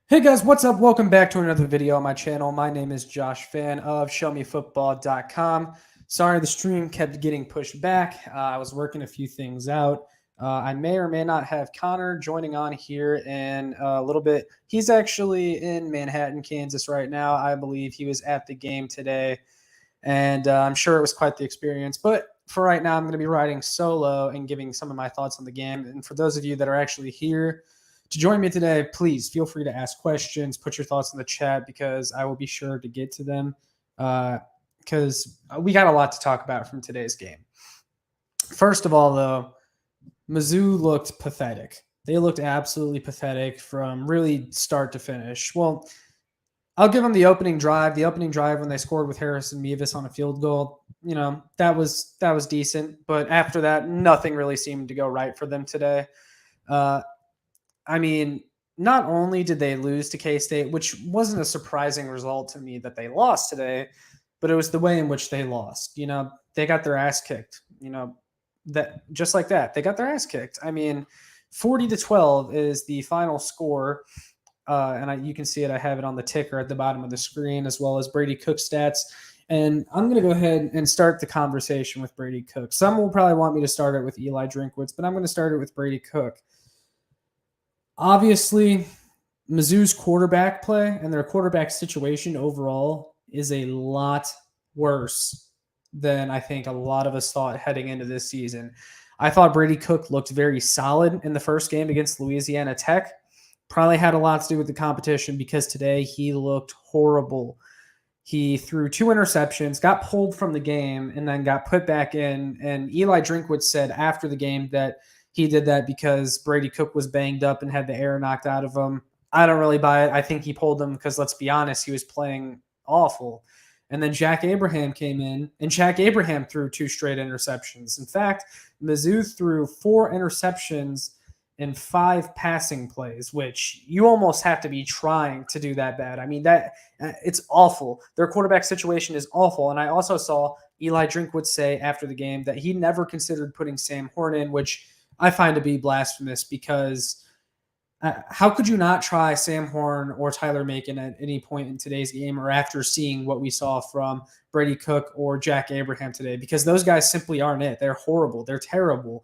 Hey guys, what's up? Welcome back to another video on my channel. My name is Josh Fan of ShowMeFootball.com. Sorry the stream kept getting pushed back. I was working a few things out. I may or may not have Connor joining on here in a little bit. He's actually in Manhattan, Kansas right now. I believe he was at the game today, and I'm sure it was quite the experience. But for right now, I'm going to be riding solo and giving some of my thoughts on the game. And for those of you that are actually here to join me today, please feel free to ask questions, put your thoughts in the chat because I will be sure to get to them because we got a lot to talk about from today's game. First of all, though, Mizzou looked pathetic. They looked absolutely pathetic from really start to finish. Well, I'll give them the opening drive. The opening drive when they scored with Harrison Mevis on a field goal, that was decent. But after that, nothing really seemed to go right for them today. I mean, not only did they lose to K-State, which wasn't a surprising result to me that they lost today, but it was the way in which they lost. They got their ass kicked. That just like that, they got their ass kicked. I mean, 40-12 is the final score, and you can see it. I have it on the ticker at the bottom of the screen, as well as Brady Cook stats. And I'm going to go ahead and start the conversation with Brady Cook. Some will probably want me to start it with Eli Drinkwitz, but I'm going to start it with Brady Cook. Obviously, Mizzou's quarterback play and their quarterback situation overall is a lot worse than I think a lot of us thought heading into this season. I thought Brady Cook looked very solid in the first game against Louisiana Tech. Probably had a lot to do with the competition because today he looked horrible. He threw 2 interceptions, got pulled from the game, and then got put back in. And Eli Drinkwitz said after the game that he did that because Brady Cook was banged up and had the air knocked out of him. I don't really buy it. I think he pulled him because, let's be honest, he was playing awful. And then Jack Abraham came in, and Jack Abraham threw 2 straight interceptions. In fact, Mizzou threw 4 interceptions in 5 passing plays, which you almost have to be trying to do that bad. I mean, it's awful. Their quarterback situation is awful. And I also saw Eli Drinkwitz say after the game that he never considered putting Sam Horn in, which I find to be blasphemous because how could you not try Sam Horn or Tyler Macon at any point in today's game or after seeing what we saw from Brady Cook or Jack Abraham today? Because those guys simply aren't it. They're horrible. They're terrible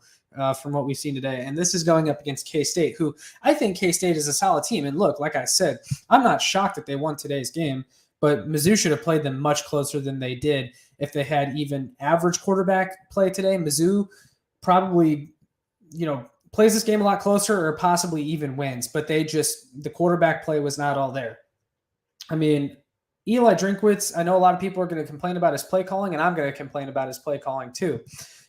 from what we've seen today. And this is going up against K-State, who I think K-State is a solid team. And look, like I said, I'm not shocked that they won today's game, but Mizzou should have played them much closer than they did if they had even average quarterback play today. Mizzou probably plays this game a lot closer or possibly even wins, but the quarterback play was not all there. I mean, Eli Drinkwitz, I know a lot of people are going to complain about his play calling, and I'm going to complain about his play calling too,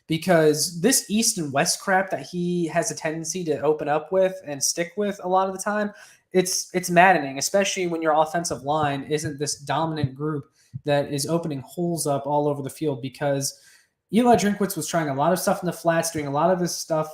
because this East and West crap that he has a tendency to open up with and stick with a lot of the time, it's maddening, especially when your offensive line isn't this dominant group that is opening holes up all over the field, because Eli Drinkwitz was trying a lot of stuff in the flats, doing a lot of this stuff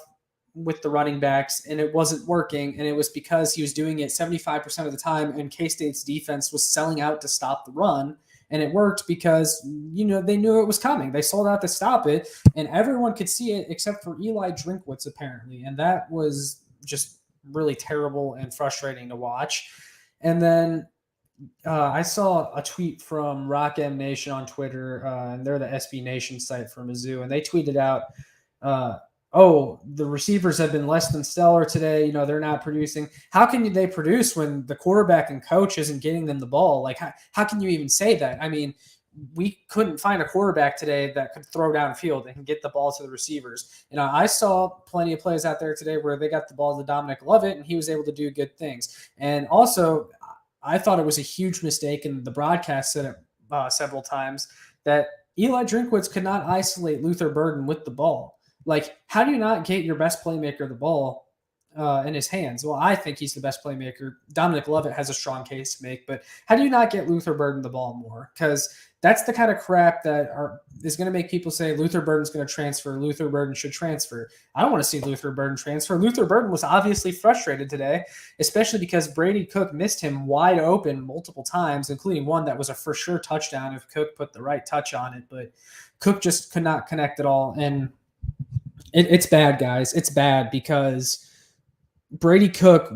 with the running backs, and it wasn't working. And it was because he was doing it 75% of the time, and K-State's defense was selling out to stop the run. And it worked because, they knew it was coming. They sold out to stop it, and everyone could see it except for Eli Drinkwitz, apparently. And that was just really terrible and frustrating to watch. And then I saw a tweet from Rock M Nation on Twitter, and they're the SB Nation site for Mizzou, and they tweeted out, the receivers have been less than stellar today. They're not producing. How can they produce when the quarterback and coach isn't getting them the ball? Like, how can you even say that? I mean, we couldn't find a quarterback today that could throw downfield and get the ball to the receivers. I saw plenty of plays out there today where they got the ball to Dominic Lovett, and he was able to do good things. And also, I thought it was a huge mistake, and the broadcast said it several times, that Eli Drinkwitz could not isolate Luther Burden with the ball. Like, how do you not get your best playmaker the ball in his hands? Well, I think he's the best playmaker. Dominic Lovett has a strong case to make, but how do you not get Luther Burden the ball more? Because that's the kind of crap that is going to make people say Luther Burden's going to transfer. Luther Burden should transfer. I don't want to see Luther Burden transfer. Luther Burden was obviously frustrated today, especially because Brady Cook missed him wide open multiple times, including one that was a for sure touchdown if Cook put the right touch on it. But Cook just could not connect at all. And it's bad, guys. It's bad because Brady Cook,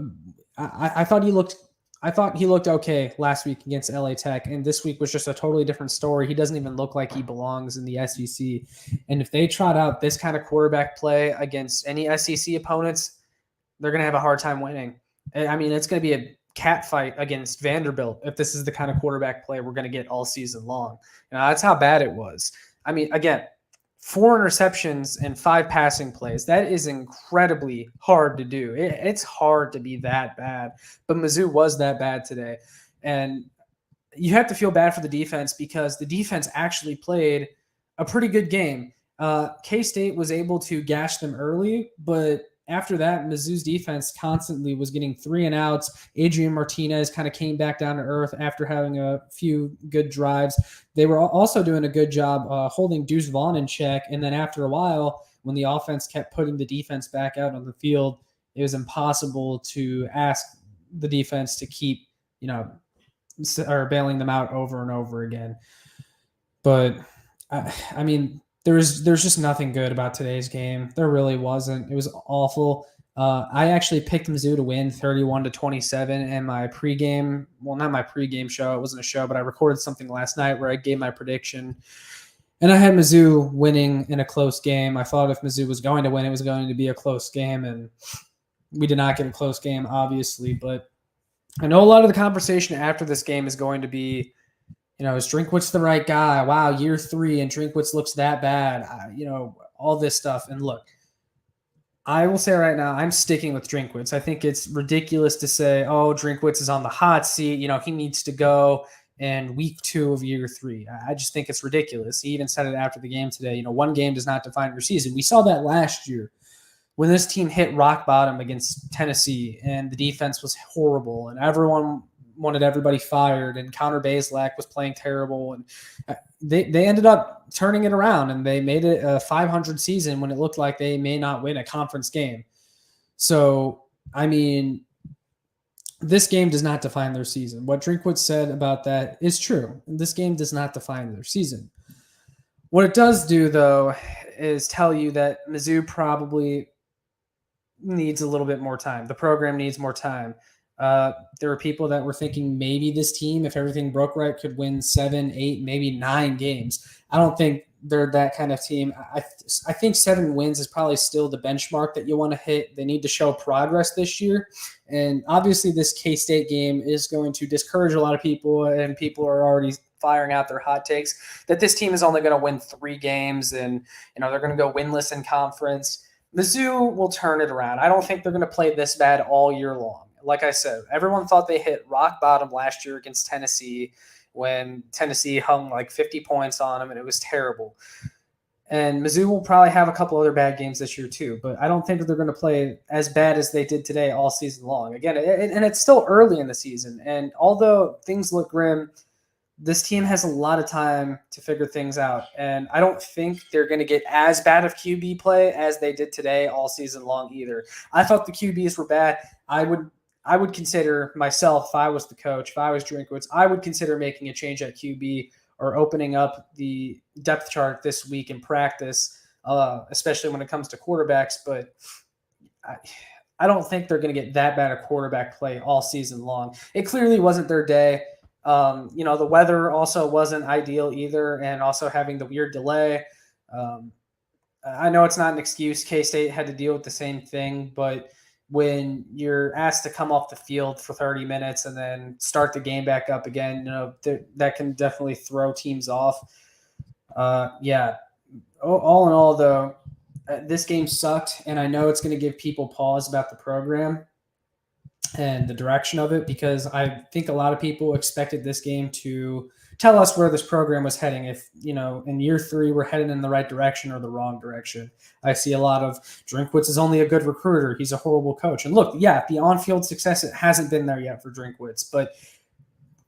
I thought he looked I thought he looked okay last week against LA Tech, and this week was just a totally different story. He doesn't even look like he belongs in the SEC. And if they trot out this kind of quarterback play against any SEC opponents, they're going to have a hard time winning. I mean, it's going to be a cat fight against Vanderbilt if this is the kind of quarterback play we're going to get all season long. That's how bad it was. I mean, again, 4 interceptions and 5 passing plays. That is incredibly hard to do. It's hard to be that bad, but Mizzou was that bad today. And you have to feel bad for the defense because the defense actually played a pretty good game. K-State was able to gash them early, but after that, Mizzou's defense constantly was getting 3 and outs. Adrian Martinez kind of came back down to earth after having a few good drives. They were also doing a good job holding Deuce Vaughn in check. And then after a while, when the offense kept putting the defense back out on the field, it was impossible to ask the defense to keep, or bailing them out over and over again. But, I mean, there's just nothing good about today's game. There really wasn't. It was awful. I actually picked Mizzou to win 31-27 in my pregame. Well, not my pregame show. It wasn't a show, but I recorded something last night where I gave my prediction. And I had Mizzou winning in a close game. I thought if Mizzou was going to win, it was going to be a close game. And we did not get a close game, obviously. But I know a lot of the conversation after this game is going to be, is Drinkwitz the right guy? Wow, year 3 and Drinkwitz looks that bad. All this stuff. And look, I will say right now, I'm sticking with Drinkwitz. I think it's ridiculous to say, oh, Drinkwitz is on the hot seat. He needs to go in week 2 of year 3. I just think it's ridiculous. He even said it after the game today. One game does not define your season. We saw that last year when this team hit rock bottom against Tennessee and the defense was horrible and everyone wanted everybody fired, and Connor Bazelak was playing terrible, and they ended up turning it around, and they made it a 500 season when it looked like they may not win a conference game. So, I mean, this game does not define their season. What Drinkwitz said about that is true. This game does not define their season. What it does do, though, is tell you that Mizzou probably needs a little bit more time. The program needs more time. There were people that were thinking maybe this team, if everything broke right, could win 7, 8, maybe 9 games. I don't think they're that kind of team. I think 7 wins is probably still the benchmark that you want to hit. They need to show progress this year. And obviously this K-State game is going to discourage a lot of people, and people are already firing out their hot takes that this team is only going to win 3 games and, they're going to go winless in conference. Mizzou will turn it around. I don't think they're going to play this bad all year long. Like I said, everyone thought they hit rock bottom last year against Tennessee when Tennessee hung like 50 points on them, and it was terrible. And Mizzou will probably have a couple other bad games this year too, but I don't think that they're going to play as bad as they did today all season long. Again, and it's still early in the season, and although things look grim, this team has a lot of time to figure things out, and I don't think they're going to get as bad of QB play as they did today all season long either. I thought the QBs were bad. I would consider myself, if I was the coach, if I was Drinkwitz, I would consider making a change at QB or opening up the depth chart this week in practice, especially when it comes to quarterbacks. But I don't think they're going to get that bad of quarterback play all season long. It clearly wasn't their day. The weather also wasn't ideal either, and also having the weird delay. I know it's not an excuse. K-State had to deal with the same thing, but when you're asked to come off the field for 30 minutes and then start the game back up again, that can definitely throw teams off. All in all, though, this game sucked, and I know it's going to give people pause about the program and the direction of it, because I think a lot of people expected this game to tell us where this program was heading. If, in year 3, we're heading in the right direction or the wrong direction. I see a lot of Drinkwitz is only a good recruiter. He's a horrible coach. And look, yeah, the on-field success, it hasn't been there yet for Drinkwitz. But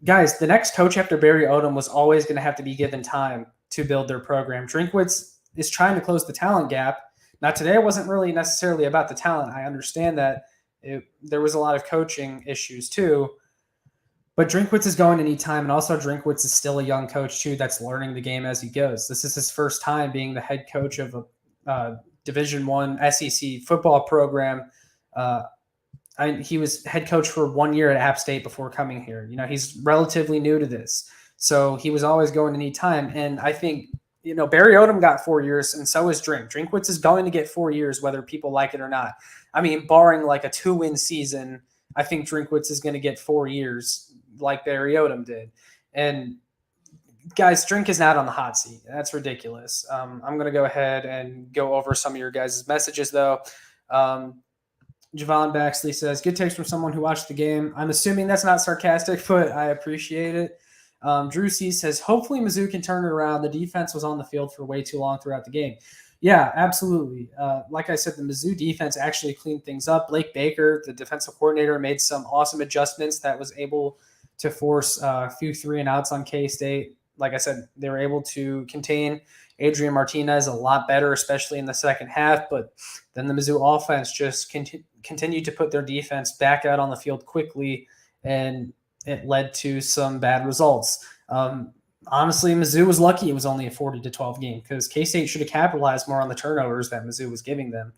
guys, the next coach after Barry Odom was always going to have to be given time to build their program. Drinkwitz is trying to close the talent gap. Now, today it wasn't really necessarily about the talent. I understand that there was a lot of coaching issues too. But Drinkwitz is going to need time, and also Drinkwitz is still a young coach too that's learning the game as he goes. This is his first time being the head coach of a Division I SEC football program. he was head coach for 1 year at App State before coming here. He's relatively new to this. So he was always going to need time. And I think, Barry Odom got 4 years, and so is Drink. Drinkwitz is going to get 4 years, whether people like it or not. I mean, barring like a 2-win season, I think Drinkwitz is going to get 4 years like Barry Odom did. And guys, Drink is not on the hot seat. That's ridiculous. I'm going to go ahead and go over some of your guys' messages, though. Javon Baxley says, good takes from someone who watched the game. I'm assuming that's not sarcastic, but I appreciate it. Drew C says, hopefully Mizzou can turn it around. The defense was on the field for way too long throughout the game. Yeah, absolutely. Like I said, the Mizzou defense actually cleaned things up. Blake Baker, the defensive coordinator, made some awesome adjustments that was able to force a few 3-and-outs on K-State. Like I said, they were able to contain Adrian Martinez a lot better, especially in the second half. But then the Mizzou offense just continued to put their defense back out on the field quickly, and it led to some bad results. Honestly, Mizzou was lucky it was only a 40-12 game, because K-State should have capitalized more on the turnovers that Mizzou was giving them.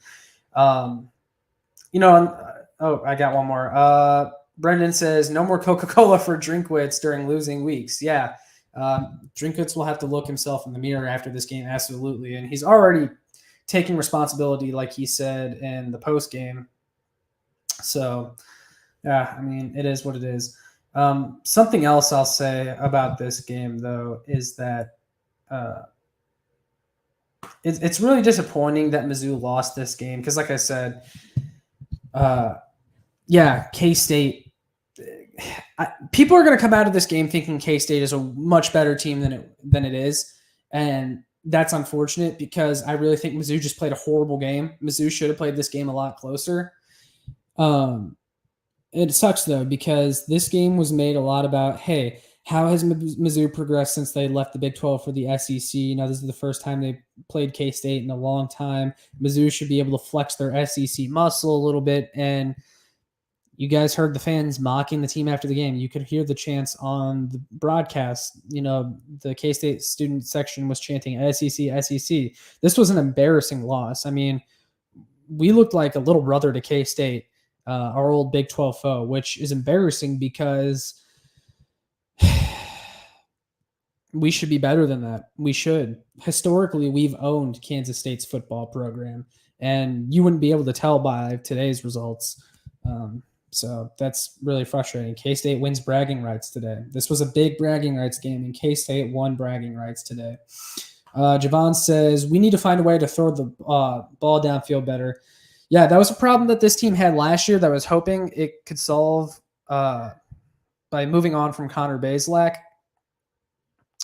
I got one more. Brendan says, no more Coca-Cola for Drinkwitz during losing weeks. Yeah. Drinkwitz will have to look himself in the mirror after this game, absolutely. And he's already taking responsibility, like he said in the post game. So, yeah, I mean, it is what it is. Something else I'll say about this game, though, is that it's really disappointing that Mizzou lost this game because, like I said, K-State. People are going to come out of this game thinking K-State is a much better team than it is, and that's unfortunate because I really think Mizzou just played a horrible game. Mizzou should have played this game a lot closer. It sucks, though, because this game was made a lot about, hey, how has Mizzou progressed since they left the Big 12 for the SEC? This is the first time they played K-State in a long time. Mizzou should be able to flex their SEC muscle a little bit, and you guys heard the fans mocking the team after the game. You could hear the chants on the broadcast. The K-State student section was chanting SEC, SEC. This was an embarrassing loss. I mean, we looked like a little brother to K-State, our old Big 12 foe, which is embarrassing because we should be better than that. We should. Historically, we've owned Kansas State's football program, and you wouldn't be able to tell by today's results. So that's really frustrating. K-State wins bragging rights today. This was a big bragging rights game, and K-State won bragging rights today. Javon says, we need to find a way to throw the ball downfield better. Yeah, that was a problem that this team had last year that I was hoping it could solve by moving on from Connor Bazelak.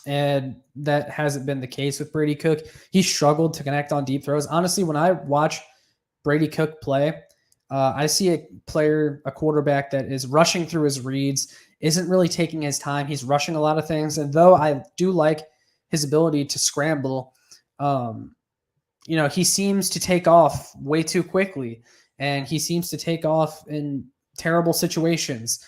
And that hasn't been the case with Brady Cook. He struggled to connect on deep throws. Honestly, when I watch Brady Cook play, I see a quarterback that is rushing through his reads, isn't really taking his time. He's rushing a lot of things. And though I do like his ability to scramble, he seems to take off way too quickly, and he seems to take off in terrible situations.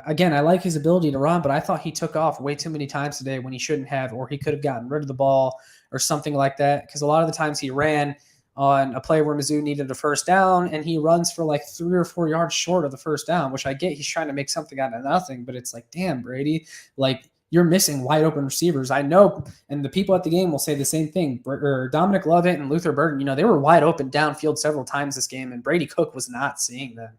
Again, I like his ability to run, but I thought he took off way too many times today when he shouldn't have, or he could have gotten rid of the ball or something like that. Because a lot of the times he ran on a play where Mizzou needed a first down, and he runs for like 3 or 4 yards short of the first down, which I get he's trying to make something out of nothing, but it's like, damn, Brady, like you're missing wide open receivers. I know, and the people at the game will say the same thing. Dominic Lovett and Luther Burden, they were wide open downfield several times this game, and Brady Cook was not seeing them.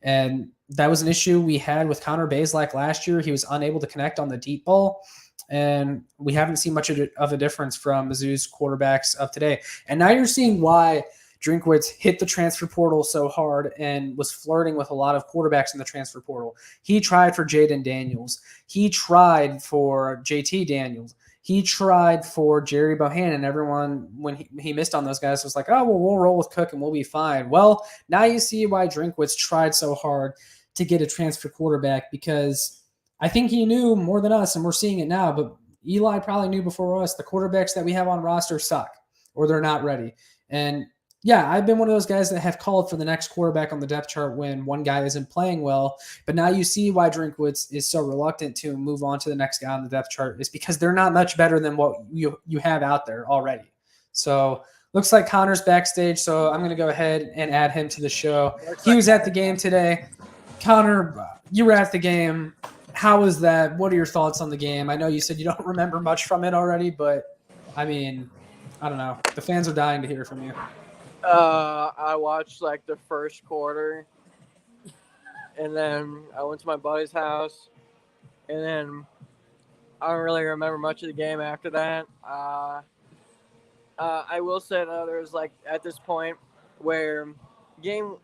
And that was an issue we had with Connor Bazelak last year. He was unable to connect on the deep ball. And we haven't seen much of a difference from Mizzou's quarterbacks of today. And now you're seeing why Drinkwitz hit the transfer portal so hard and was flirting with a lot of quarterbacks in the transfer portal. He tried for Jaden Daniels. He tried for JT Daniels. He tried for Jerry Bohannon. Everyone, when he missed on those guys, was like, oh, well, we'll roll with Cook and we'll be fine. Well, now you see why Drinkwitz tried so hard to get a transfer quarterback, because I think he knew more than us, and we're seeing it now, but Eli probably knew before us the quarterbacks that we have on roster suck or they're not ready. And yeah, I've been one of those guys that have called for the next quarterback on the depth chart when one guy isn't playing well. But now you see why Drinkwitz is so reluctant to move on to the next guy on the depth chart, is because they're not much better than what you have out there already. So Looks like Connor's backstage, so I'm going to go ahead and add him to the show. He was at the game today. Connor, you were at the game. How was that? What are your thoughts on the game? I know you said you don't remember much from it already, but I mean, I don't know. The fans are dying to hear from you. I watched like the first quarter, and then I went to my buddy's house, and then I don't really remember much of the game after that. I will say though, there was like at this point where game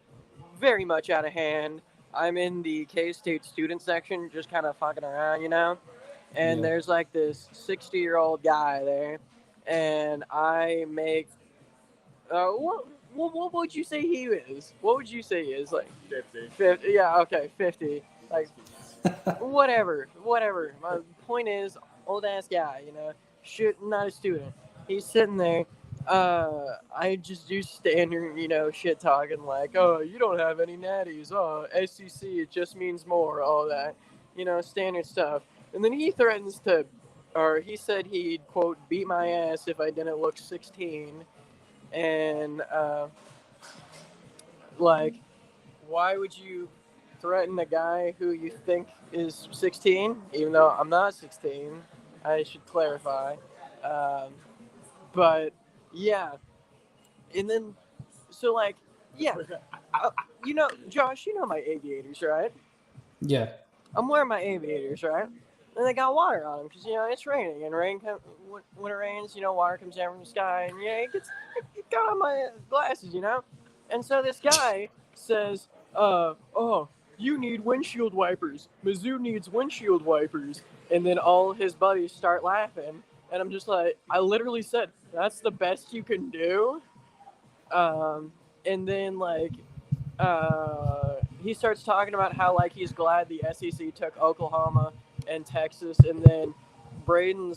very much out of hand. I'm in the K-State student section, just kind of fucking around, And there's like this 60-year-old guy there, and I make. What would you say he is? What would you say he is? Like 50. 50. Yeah, okay, 50. Like whatever. My point is, old ass guy, not a student. He's sitting there. I just do standard, shit talking like, oh, you don't have any natties. Oh, SEC, it just means more. All that, standard stuff. And then he threatens to, or he said he'd quote beat my ass if I didn't look 16. And like, why would you threaten a guy who you think is 16, even though I'm not 16? I should clarify. But yeah, and then so like, yeah, Josh, my aviators, right? Yeah. I'm wearing my aviators, right? And they got water on them because it's raining, and when it rains, water comes down from the sky, and it got on my glasses, And so this guy says, "Oh, you need windshield wipers. Mizzou needs windshield wipers." And then all his buddies start laughing, and I'm just like, I literally said, "That's the best you can do." And then like. He starts talking about how like he's glad the SEC took Oklahoma and Texas, and then Braden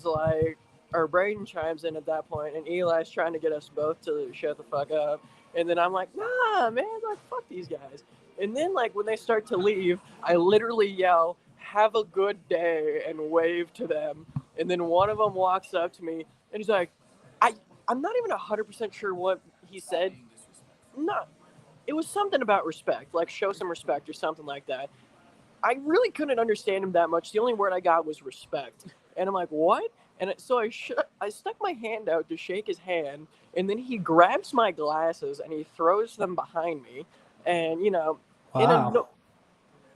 chimes in at that point, and Eli's trying to get us both to shut the fuck up, and then I'm like, nah, man, like fuck these guys. And then like when they start to leave, I literally yell, "Have a good day," and wave to them, and then one of them walks up to me and he's like, I'm not even 100% sure what he said. No. It was something about respect, like show some respect or something like that. I really couldn't understand him that much. The only word I got was respect. And I'm like, what? And so I stuck my hand out to shake his hand, and then he grabs my glasses and he throws them behind me. And, Wow.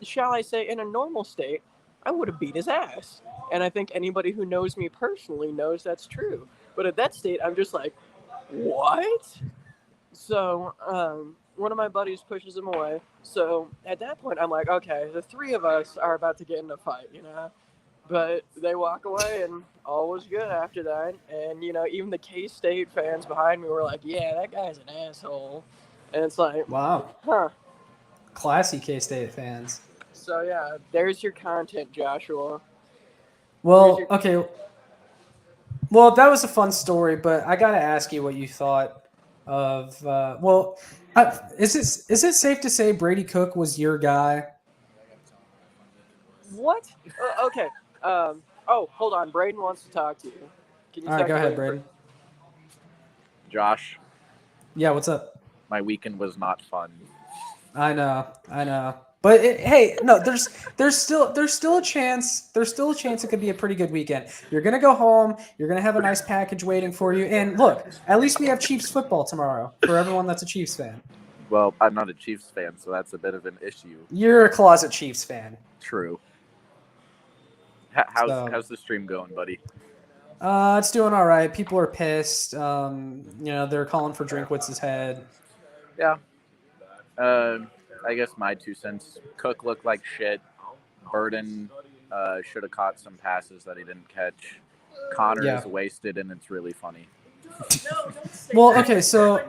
shall I say, in a normal state, I would have beat his ass. And I think anybody who knows me personally knows that's true. But at that state, I'm just like, what? So, one of my buddies pushes him away. So at that point, I'm like, okay, the three of us are about to get in a fight, But they walk away, and all was good after that. And, even the K-State fans behind me were like, yeah, that guy's an asshole. And it's like, Wow. huh. Classy K-State fans. So, yeah, there's your content, Joshua. Well, okay. Well, that was a fun story, but I got to ask you what you thought of is it safe to say Brady Cook was your guy? What? Okay. Hold on. Braden wants to talk to you. Can you All right, go ahead, Braden. Josh. Yeah, what's up? My weekend was not fun. I know. But hey, no, there's still a chance. There's still a chance it could be a pretty good weekend. You're gonna go home. You're gonna have a nice package waiting for you. And look, at least we have Chiefs football tomorrow for everyone that's a Chiefs fan. Well, I'm not a Chiefs fan, so that's a bit of an issue. You're a closet Chiefs fan. True. How's the stream going, buddy? It's doing all right. People are pissed. They're calling for Drinkwitz's head. Yeah. I guess my 2 cents. Cook looked like shit. Burden should have caught some passes that he didn't catch. Connor is wasted, and it's really funny. Well, okay, so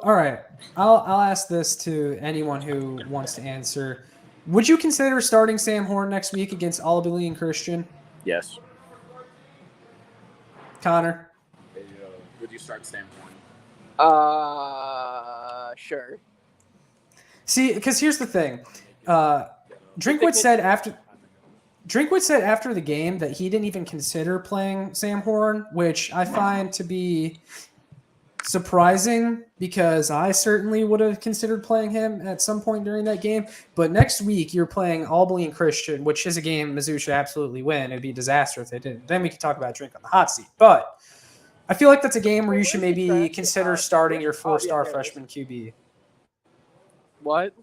all right. I'll ask this to anyone who wants to answer. Would you consider starting Sam Horn next week against Olabili and Christian? Yes. Connor? Would you start Sam Horn? Sure. See, because here's the thing. Drinkwitz said after Drinkwitz said after the game that he didn't even consider playing Sam Horn, which I find to be surprising because I certainly would have considered playing him at some point during that game. But next week you're playing Albany and Christian, which is a game Mizzou should absolutely win. It'd be a disaster if they didn't. Then we could talk about Drink on the hot seat. But I feel like that's a game where you should maybe consider starting your 4-star freshman QB. What?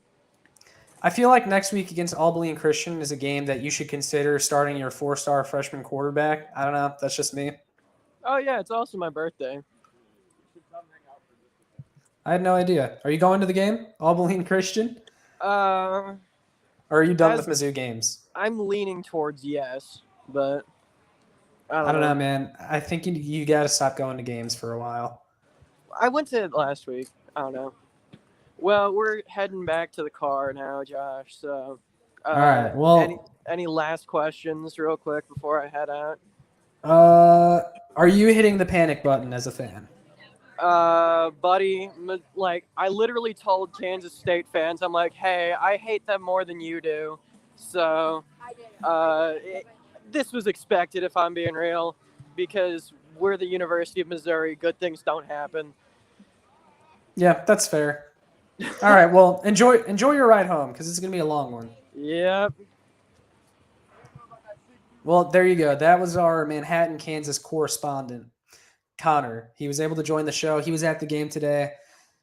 I feel like next week against Albany and Christian is a game that you should consider starting your 4-star freshman quarterback. I don't know. That's just me. Oh, yeah, it's also my birthday. I had no idea. Are you going to the game, Albany and Christian? Uh, Or are you done with Mizzou games? I'm leaning towards yes, but I don't know, man. I think you got to stop going to games for a while. I went to it last week. I don't know. Well, we're heading back to the car now, Josh. So, all right. Well, any last questions, real quick, before I head out? Are you hitting the panic button as a fan? Buddy, like I literally told Kansas State fans, I'm like, hey, I hate them more than you do. So, this was expected, if I'm being real, because we're the University of Missouri. Good things don't happen. Yeah, that's fair. All right, well, enjoy your ride home because it's going to be a long one. Yep. Well, there you go. That was our Manhattan, Kansas correspondent, Connor. He was able to join the show. He was at the game today.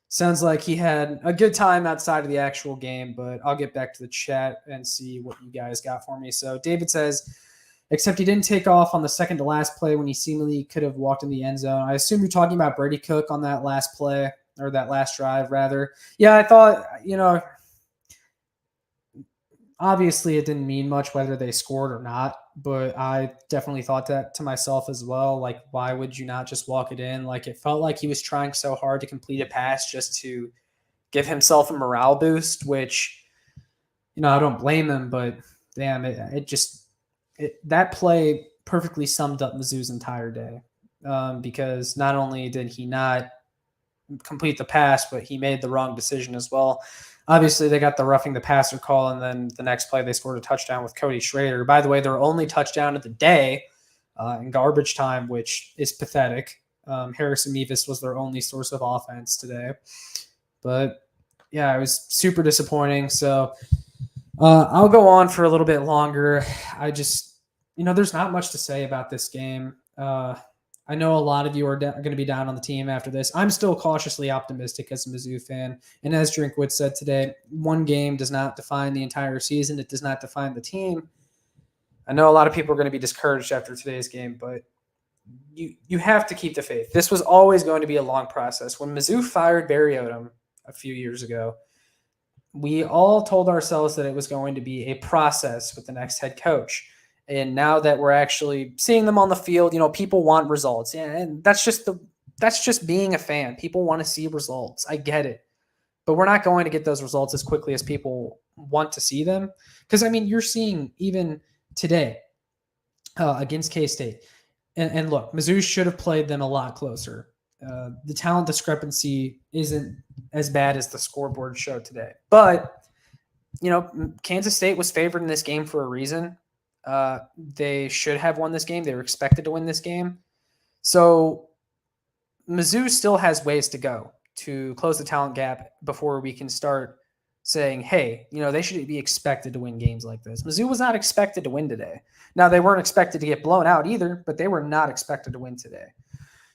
Sounds like he had a good time outside of the actual game, but I'll get back to the chat and see what you guys got for me. So David says, except he didn't take off on the second to last play when he seemingly could have walked in the end zone. I assume you're talking about Brady Cook on that last play. Or that last drive, rather. Yeah, I thought, obviously it didn't mean much whether they scored or not, but I definitely thought that to myself as well. Like, why would you not just walk it in? Like, it felt like he was trying so hard to complete a pass just to give himself a morale boost, which, I don't blame him, but damn, that play perfectly summed up Mizzou's entire day because not only did he not complete the pass, but he made the wrong decision as well. Obviously, they got the roughing the passer call, and then the next play they scored a touchdown with Cody Schrader. By the way, their only touchdown of the day in garbage time, which is pathetic. Harrison Mevis was their only source of offense today. But, yeah, it was super disappointing. So I'll go on for a little bit longer. I just, there's not much to say about this game. I know a lot of you are going to be down on the team after this. I'm still cautiously optimistic as a Mizzou fan. And as Drinkwitz said today, one game does not define the entire season. It does not define the team. I know a lot of people are going to be discouraged after today's game, but you have to keep the faith. This was always going to be a long process. When Mizzou fired Barry Odom a few years ago, we all told ourselves that it was going to be a process with the next head coach. And now that we're actually seeing them on the field, people want results. And that's just being a fan. People want to see results. I get it. But we're not going to get those results as quickly as people want to see them. Because, you're seeing even today against K-State. And look, Mizzou should have played them a lot closer. The talent discrepancy isn't as bad as the scoreboard showed today. But, Kansas State was favored in this game for a reason. They should have won this game. They were expected to win this game. So Mizzou still has ways to go to close the talent gap before we can start saying, hey, they should be expected to win games like this. Mizzou was not expected to win today. Now, they weren't expected to get blown out either, but they were not expected to win today.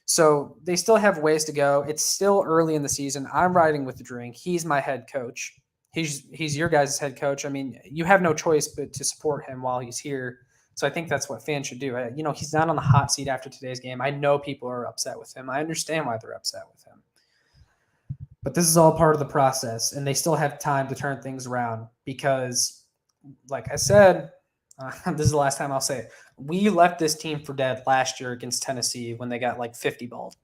So they still have ways to go. It's still early in the season. I'm riding with the Drink. He's my head coach. He's your guys' head coach. You have no choice but to support him while he's here. So I think that's what fans should do. He's not on the hot seat after today's game. I know people are upset with him. I understand why they're upset with him. But this is all part of the process, and they still have time to turn things around because, like I said, this is the last time I'll say it. We left this team for dead last year against Tennessee when they got 50 balled.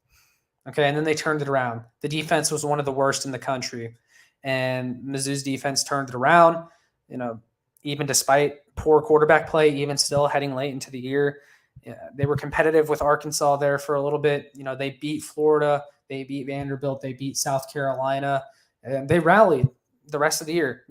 Okay, and then they turned it around. The defense was one of the worst in the country. And Mizzou's defense turned it around, even despite poor quarterback play, even still heading late into the year. They were competitive with Arkansas there for a little bit. They beat Florida. They beat Vanderbilt. They beat South Carolina. And they rallied the rest of the year.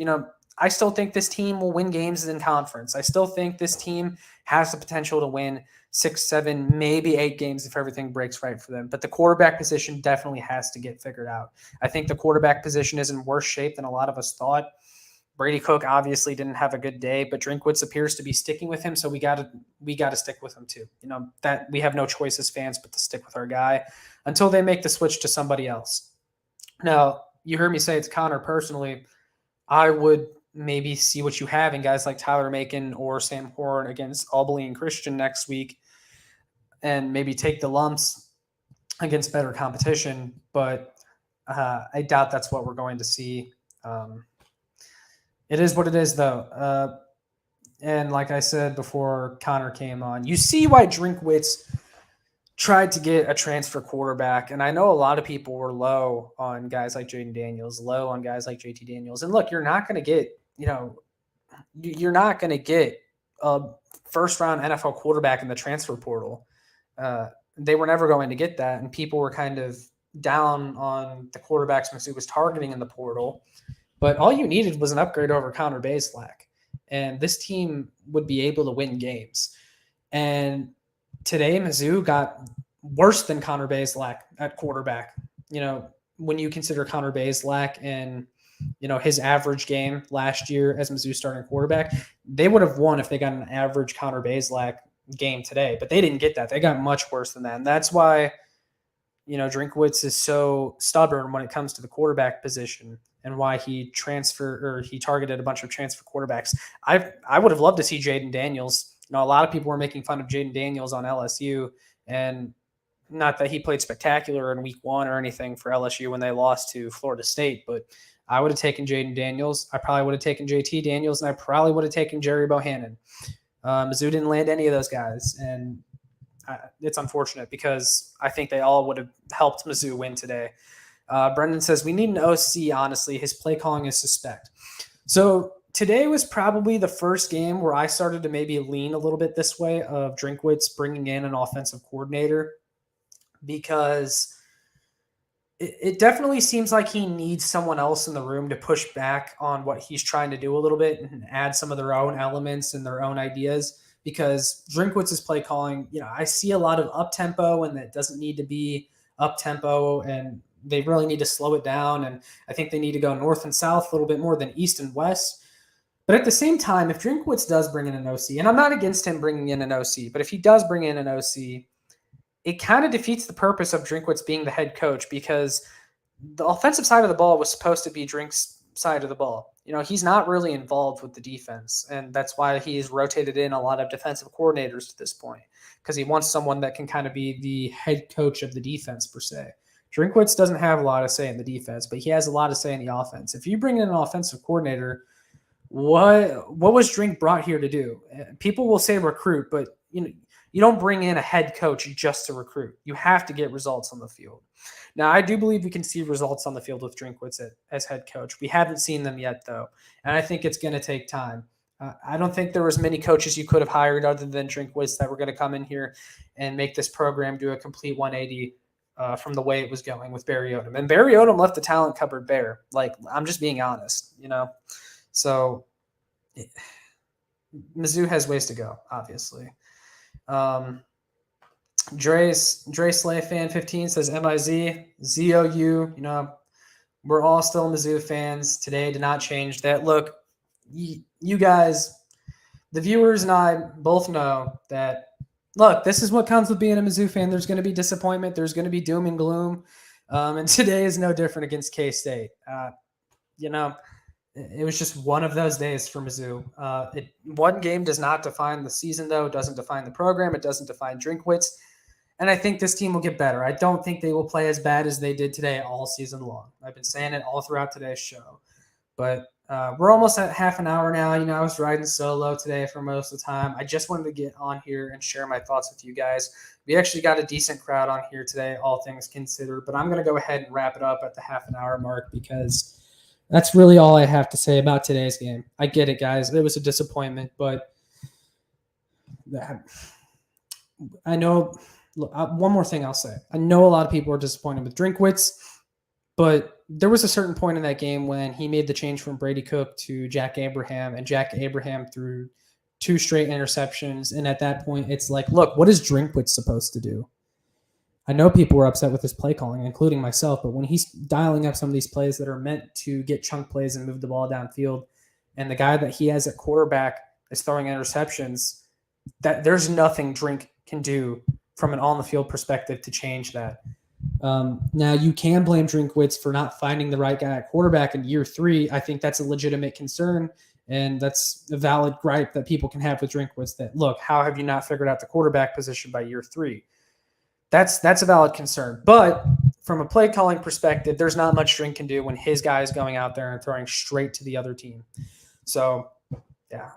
I still think this team will win games in conference. I still think this team has the potential to win 6, 7, maybe 8 games if everything breaks right for them. But the quarterback position definitely has to get figured out. I think the quarterback position is in worse shape than a lot of us thought. Brady Cook obviously didn't have a good day, but Drinkwitz appears to be sticking with him, so we got to stick with him too. That we have no choice as fans but to stick with our guy until they make the switch to somebody else. Now, you heard me say it's Connor personally. I would maybe see what you have in guys like Tyler Macon or Sam Horn against Albany and Christian next week and maybe take the lumps against better competition, but I doubt that's what we're going to see. It is what it is, though. And like I said before Connor came on, you see why Drinkwitz tried to get a transfer quarterback. And I know a lot of people were low on guys like Jaden Daniels, low on guys like JT Daniels. And look, you're not going to get, you're not going to get a first-round NFL quarterback in the transfer portal. They were never going to get that, and people were kind of down on the quarterbacks Mizzou was targeting in the portal. But all you needed was an upgrade over Connor Bazelak, and this team would be able to win games. And today, Mizzou got worse than Connor Bazelak at quarterback. When you consider Connor Bazelak and his average game last year as Mizzou starting quarterback, they would have won if they got an average Connor Bazelak game today. But they didn't get that. They got much worse than that, and that's why Drinkwitz is so stubborn when it comes to the quarterback position and why he targeted a bunch of transfer quarterbacks. I would have loved to see Jaden Daniels. A lot of people were making fun of Jaden Daniels on LSU, and not that he played spectacular in week 1 or anything for LSU when they lost to Florida State, but I would have taken Jaden Daniels. I probably would have taken JT Daniels, and I probably would have taken Jerry Bohannon. Mizzou didn't land any of those guys, and it's unfortunate because I think they all would have helped Mizzou win today. Brendan says, we need an OC, honestly. His play calling is suspect. So today was probably the first game where I started to maybe lean a little bit this way of Drinkwitz bringing in an offensive coordinator, because it definitely seems like he needs someone else in the room to push back on what he's trying to do a little bit and add some of their own elements and their own ideas. Because Drinkwitz's play calling, I see a lot of up-tempo, and that doesn't need to be up-tempo, and they really need to slow it down. And I think they need to go north and south a little bit more than east and west. But at the same time, if Drinkwitz does bring in an OC, and I'm not against him bringing in an OC, but if he does bring in an OC, it kind of defeats the purpose of Drinkwitz being the head coach, because the offensive side of the ball was supposed to be Drink's side of the ball. He's not really involved with the defense, and that's why he's rotated in a lot of defensive coordinators to this point, because he wants someone that can kind of be the head coach of the defense per se. Drinkwitz doesn't have a lot of say in the defense, but he has a lot of say in the offense. If you bring in an offensive coordinator, what was Drink brought here to do? People will say recruit, but you don't bring in a head coach just to recruit. You have to get results on the field. Now, I do believe we can see results on the field with Drinkwitz as head coach. We haven't seen them yet, though, and I think it's going to take time. I don't think there was many coaches you could have hired other than Drinkwitz that were going to come in here and make this program do a complete 180 from the way it was going with Barry Odom. And Barry Odom left the talent cupboard bare. I'm just being honest, So Mizzou has ways to go, obviously. Dre Slay Fan 15 says MIZ, ZOU, we're all still Mizzou fans. Today did not change that. Look, you guys, the viewers and I both know that, look, this is what comes with being a Mizzou fan. There's going to be disappointment. There's going to be doom and gloom. And today is no different against K-State. It was just one of those days for Mizzou. One game does not define the season, though. It doesn't define the program. It doesn't define Drinkwitz. And I think this team will get better. I don't think they will play as bad as they did today all season long. I've been saying it all throughout today's show. But we're almost at half an hour now. I was riding solo today for most of the time. I just wanted to get on here and share my thoughts with you guys. We actually got a decent crowd on here today, all things considered. But I'm going to go ahead and wrap it up at the half an hour mark, because that's really all I have to say about today's game. I get it, guys. It was a disappointment, but I know – look, one more thing I'll say. I know a lot of people are disappointed with Drinkwitz. But there was a certain point in that game when he made the change from Brady Cook to Jack Abraham, and Jack Abraham threw 2 straight interceptions. And at that point, it's like, look, what is Drinkwitz supposed to do? I know people were upset with his play calling, including myself, but when he's dialing up some of these plays that are meant to get chunk plays and move the ball downfield, and the guy that he has at quarterback is throwing interceptions, that there's nothing Drink can do from an on-the-field perspective to change that. Now, you can blame Drinkwitz for not finding the right guy at quarterback in year 3. I think that's a legitimate concern, and that's a valid gripe that people can have with Drinkwitz that, look, how have you not figured out the quarterback position by year 3? That's a valid concern. But from a play calling perspective, there's not much Drink can do when his guy is going out there and throwing straight to the other team. So, yeah,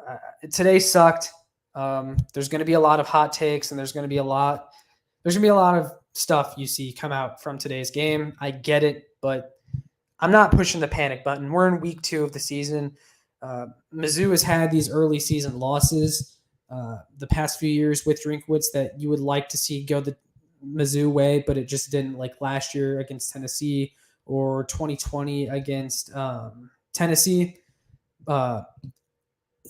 today sucked. There's going to be a lot of hot takes, and there's going to be a lot of stuff you see come out from today's game. I get it, but I'm not pushing the panic button. We're in week 2 of the season. Mizzou has had these early season losses the past few years with Drinkwitz that you would like to see go the Mizzou way, but it just didn't, like last year against Tennessee or 2020 against Tennessee.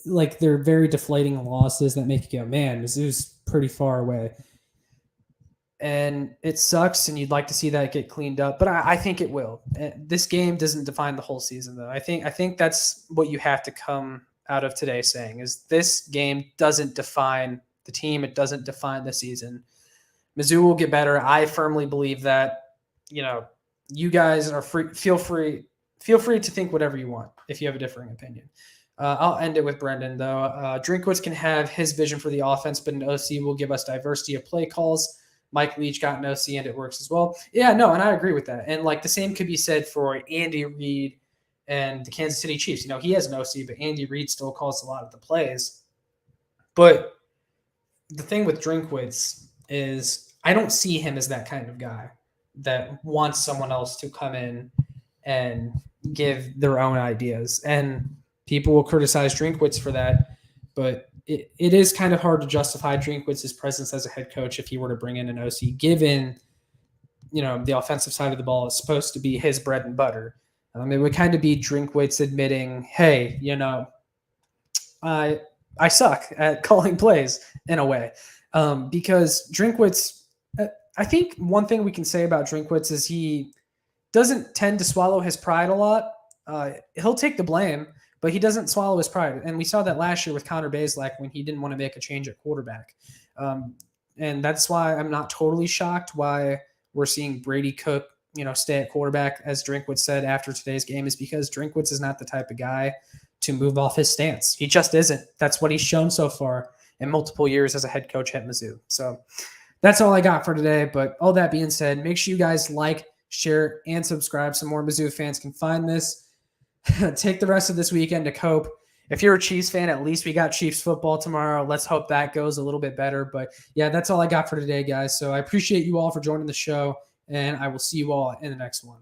Like, they're very deflating losses that make you go, man, Mizzou's pretty far away. And it sucks, and you'd like to see that get cleaned up, but I think it will. This game doesn't define the whole season, though. I think that's what you have to come out of today saying, is this game doesn't define the team. It doesn't define the season. Mizzou will get better. I firmly believe that. You guys are free. Feel free to think whatever you want if you have a differing opinion. I'll end it with Brendan, though. Drinkwitz can have his vision for the offense, but an OC will give us diversity of play calls. Mike Leach got an OC, and it works as well. Yeah, no, and I agree with that. And, like, the same could be said for Andy Reid and the Kansas City Chiefs. He has an OC, but Andy Reid still calls a lot of the plays. But the thing with Drinkwitz is I don't see him as that kind of guy that wants someone else to come in and give their own ideas. And people will criticize Drinkwitz for that, but it is kind of hard to justify Drinkwitz's presence as a head coach if he were to bring in an OC, given, the offensive side of the ball is supposed to be his bread and butter. It would kind of be Drinkwitz admitting, hey, I suck at calling plays in a way. Because Drinkwitz, I think one thing we can say about Drinkwitz is he doesn't tend to swallow his pride a lot. He'll take the blame, but he doesn't swallow his pride. And we saw that last year with Connor Bazelak when he didn't want to make a change at quarterback. And that's why I'm not totally shocked why we're seeing Brady Cook, stay at quarterback, as Drinkwitz said after today's game, is because Drinkwitz is not the type of guy to move off his stance. He just isn't. That's what he's shown so far in multiple years as a head coach at Mizzou. So that's all I got for today. But all that being said, make sure you guys like, share, and subscribe so more Mizzou fans can find this. Take the rest of this weekend to cope. If you're a Chiefs fan, at least we got Chiefs football tomorrow. Let's hope that goes a little bit better. But yeah, that's all I got for today, guys. So I appreciate you all for joining the show, and I will see you all in the next one.